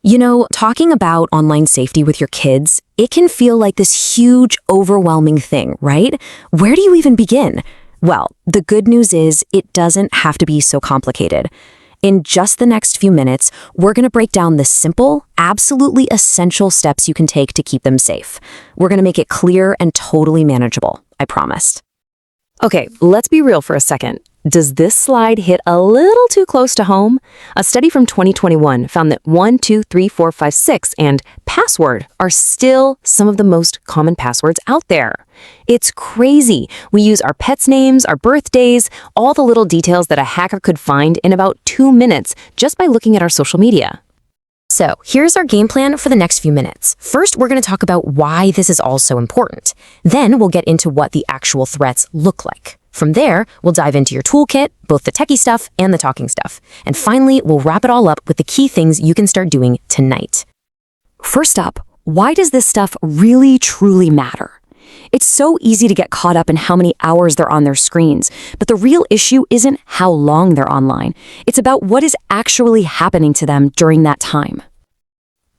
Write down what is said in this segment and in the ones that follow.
You know, talking about online safety with your kids, it can feel like this huge, overwhelming thing, right? Where do you even begin? Well, the good news is it doesn't have to be so complicated. In just the next few minutes, we're going to break down the simple, absolutely essential steps you can take to keep them safe. We're going to make it clear and totally manageable, I promise. Okay, let's be real for a second. Does this slide hit a little too close to home? A study from 2021 found that 1, 2, 3, 4, 5, 6 and password are still some of the most common passwords out there. It's crazy. We use our pets' names, our birthdays, all the little details that a hacker could find in about 2 minutes just by looking at our social media. So here's our game plan for the next few minutes. First, we're going to talk about why this is all so important. Then we'll get into what the actual threats look like. From there, we'll dive into your toolkit, both the techie stuff and the talking stuff. And finally, we'll wrap it all up with the key things you can start doing tonight. First up, why does this stuff really truly matter? It's so easy to get caught up in how many hours they're on their screens, but the real issue isn't how long they're online. It's about what is actually happening to them during that time.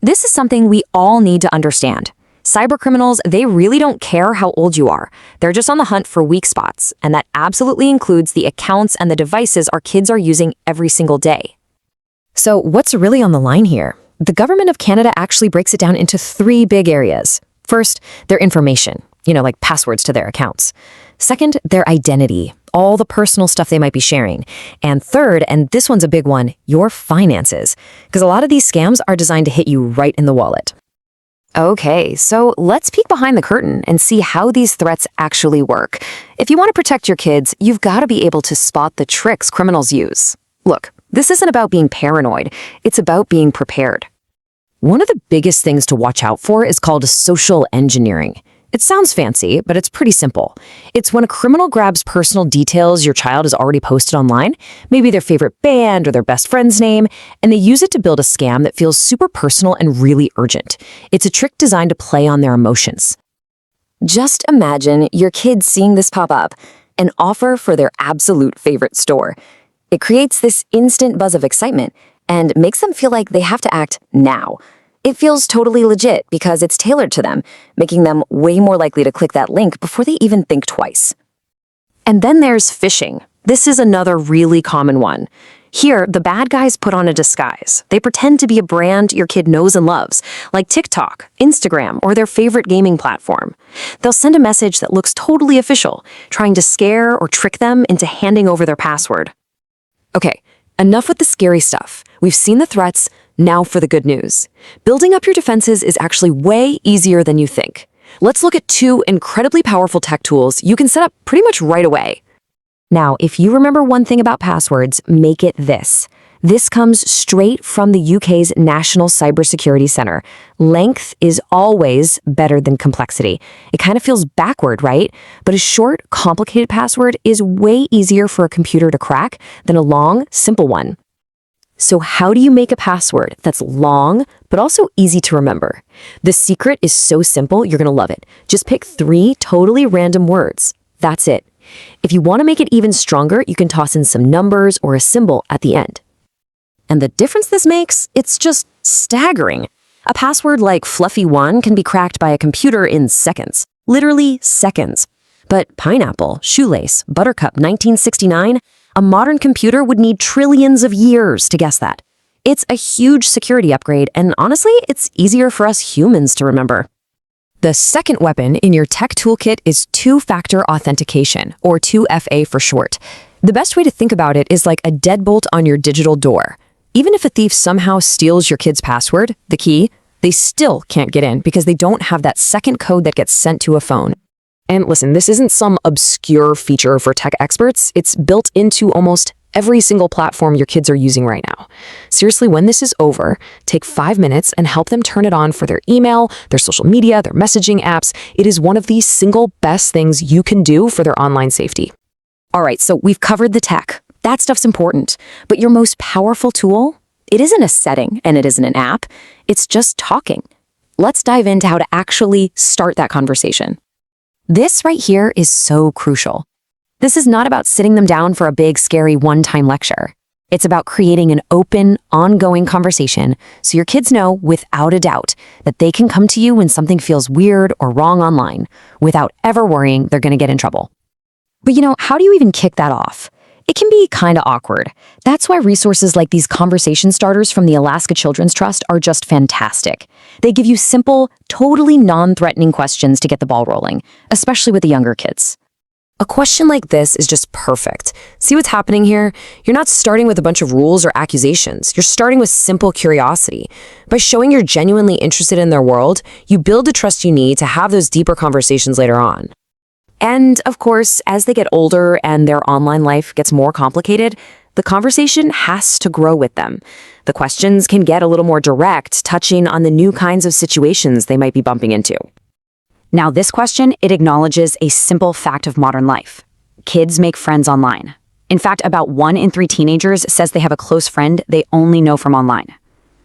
This is something we all need to understand. Cybercriminals, they really don't care how old you are. They're just on the hunt for weak spots, and that absolutely includes the accounts and the devices our kids are using every single day. So what's really on the line here? The government of Canada actually breaks it down into 3 big areas. First, their information, like passwords to their accounts. Second, their identity, all the personal stuff they might be sharing. And third, and this one's a big one, your finances, because a lot of these scams are designed to hit you right in the wallet. Okay, so let's peek behind the curtain and see how these threats actually work. If you want to protect your kids, you've got to be able to spot the tricks criminals use. Look, this isn't about being paranoid, it's about being prepared. One of the biggest things to watch out for is called social engineering. It sounds fancy, but it's pretty simple. It's when a criminal grabs personal details your child has already posted online, maybe their favorite band or their best friend's name, and they use it to build a scam that feels super personal and really urgent. It's a trick designed to play on their emotions. Just imagine your kids seeing this pop up, an offer for their absolute favorite store. It creates this instant buzz of excitement and makes them feel like they have to act now. It feels totally legit because it's tailored to them, making them way more likely to click that link before they even think twice. And then there's phishing. This is another really common one. Here, the bad guys put on a disguise. They pretend to be a brand your kid knows and loves, like TikTok, Instagram, or their favorite gaming platform. They'll send a message that looks totally official, trying to scare or trick them into handing over their password. Okay, enough with the scary stuff. We've seen the threats. Now for the good news. Building up your defenses is actually way easier than you think. Let's look at 2 incredibly powerful tech tools you can set up pretty much right away. Now, if you remember one thing about passwords, make it this. This comes straight from the UK's National Cybersecurity Centre. Length is always better than complexity. It kind of feels backward, right? But a short, complicated password is way easier for a computer to crack than a long, simple one. So how do you make a password that's long, but also easy to remember? The secret is so simple, you're going to love it. Just pick 3 totally random words. That's it. If you want to make it even stronger, you can toss in some numbers or a symbol at the end. And the difference this makes, it's just staggering. A password like Fluffy1 can be cracked by a computer in seconds. Literally seconds. But pineapple, shoelace, buttercup 1969, a modern computer would need trillions of years to guess that. It's a huge security upgrade, and honestly, it's easier for us humans to remember. The second weapon in your tech toolkit is two-factor authentication, or 2FA for short. The best way to think about it is like a deadbolt on your digital door. Even if a thief somehow steals your kid's password, the key, they still can't get in because they don't have that second code that gets sent to a phone. And listen, this isn't some obscure feature for tech experts. It's built into almost every single platform your kids are using right now. Seriously, when this is over, take 5 minutes and help them turn it on for their email, their social media, their messaging apps. It is one of the single best things you can do for their online safety. All right, so we've covered the tech. That stuff's important. But your most powerful tool? It isn't a setting and it isn't an app. It's just talking. Let's dive into how to actually start that conversation. This right here is so crucial. This is not about sitting them down for a big, scary one-time lecture. It's about creating an open, ongoing conversation so your kids know without a doubt that they can come to you when something feels weird or wrong online without ever worrying they're going to get in trouble. But how do you even kick that off? It can be kind of awkward. That's why resources like these conversation starters from the Alaska Children's Trust are just fantastic. They give you simple, totally non-threatening questions to get the ball rolling, especially with the younger kids. A question like this is just perfect. See what's happening here? You're not starting with a bunch of rules or accusations. You're starting with simple curiosity. By showing you're genuinely interested in their world, you build the trust you need to have those deeper conversations later on. And of course, as they get older and their online life gets more complicated, the conversation has to grow with them. The questions can get a little more direct, touching on the new kinds of situations they might be bumping into. Now, this question, it acknowledges a simple fact of modern life. Kids make friends online. In fact, about 1 in 3 teenagers says they have a close friend they only know from online.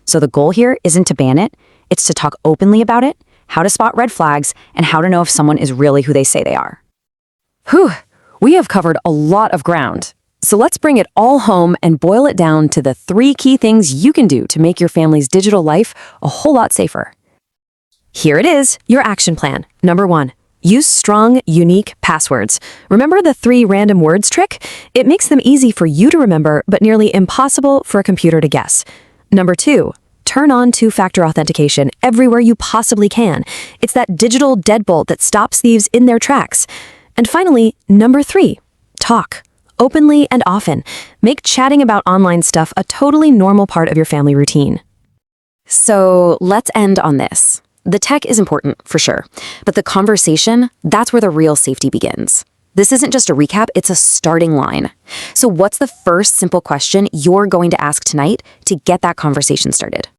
So the goal here isn't to ban it, it's to talk openly about it, how to spot red flags, and how to know if someone is really who they say they are. Whew, we have covered a lot of ground. So let's bring it all home and boil it down to the 3 key things you can do to make your family's digital life a whole lot safer. Here it is, your action plan. Number 1, use strong, unique passwords. Remember the 3 random words trick? It makes them easy for you to remember, but nearly impossible for a computer to guess. Number 2, turn on 2-factor authentication everywhere you possibly can. It's that digital deadbolt that stops thieves in their tracks. And finally, number 3, talk. Openly and often. Make chatting about online stuff a totally normal part of your family routine. So let's end on this. The tech is important, for sure, but the conversation, that's where the real safety begins. This isn't just a recap, it's a starting line. So what's the first simple question you're going to ask tonight to get that conversation started?